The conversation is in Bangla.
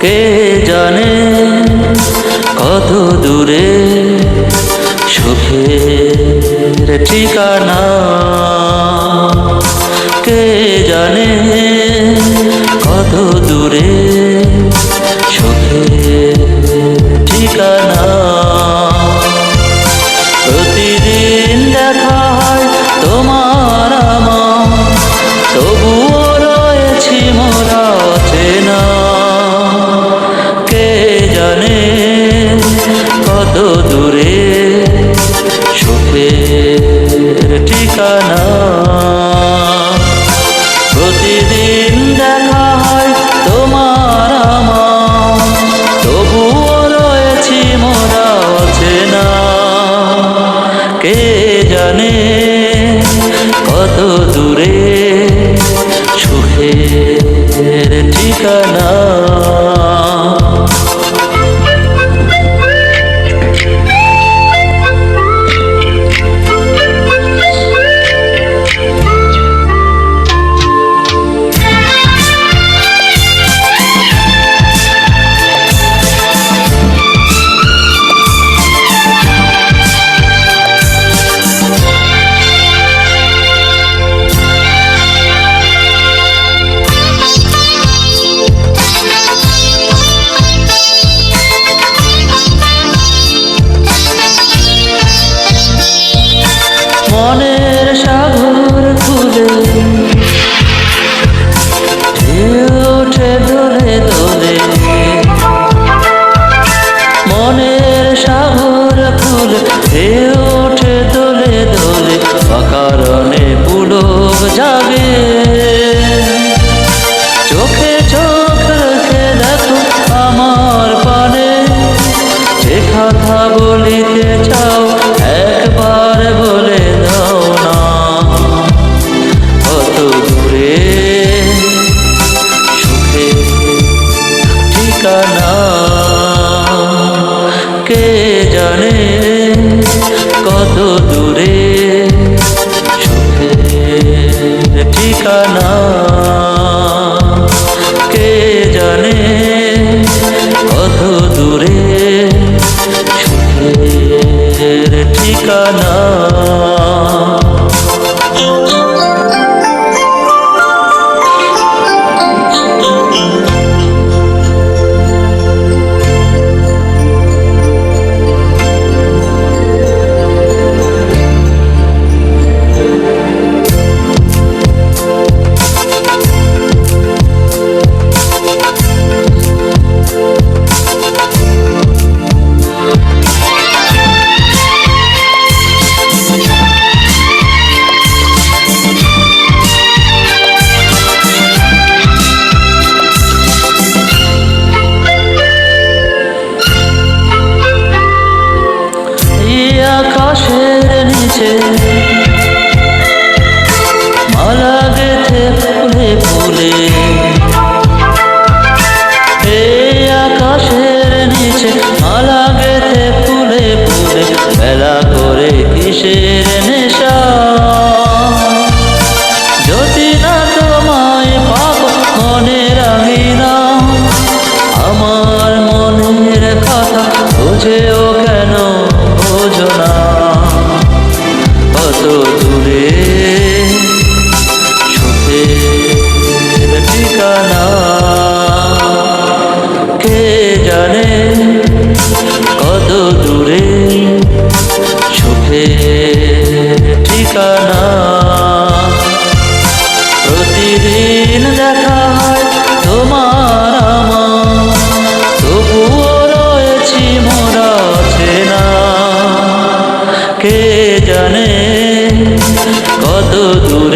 কে জানে কত দূরে সুখের ঠিকানা। কে জানে কত দূরে সুখের ঠিকানা। প্রতিদিন দেখা হয় তোমার আমার, তবুও রয়েছি মোরা অচেনা। কে জানে কত দূরে সুখের ঠিকানা। প্রতিদিন দেখা হয় তোমার আমার, তবুও রয়েছি মোরা অচেনা। কে জানে কত দূরে সুখের ঠিকানা। মনের সাগর খুলে ওঠে দোলে দোলে। মনের সাগর খুলে ওঠে দোলে দোলে। অকারণে পুলক জাগে, চোখে চোখ রেখে দেখো আমার পানে। যে কথা বলিতে চাও একবার বলে দাও না। কত দূরে সুখের ঠিকানা। কে জানে কত দূরে সুখের ঠিকানা। কে জানে কত দূরে সুখের ঠিকানা। আকাশের নিচে মালা গেথে ফুলে ফুলে। এই আকাশের নিচে মালা গেথে ফুলে ফুলে। বেলা করে কিসের নেশা, যদি না তোমায় পাবো মনের আঙিনা। আমার মনের কথা বুঝেও কেন বোঝো না। কত দূরে সুখের ঠিকানা। কে জানে কত দূরে সুখের ঠিকানা। প্রতিদিন দেখা হয় তোমার আমার, তবুও রয়েছি মোরা অচেনা। কে জানে কত দূরে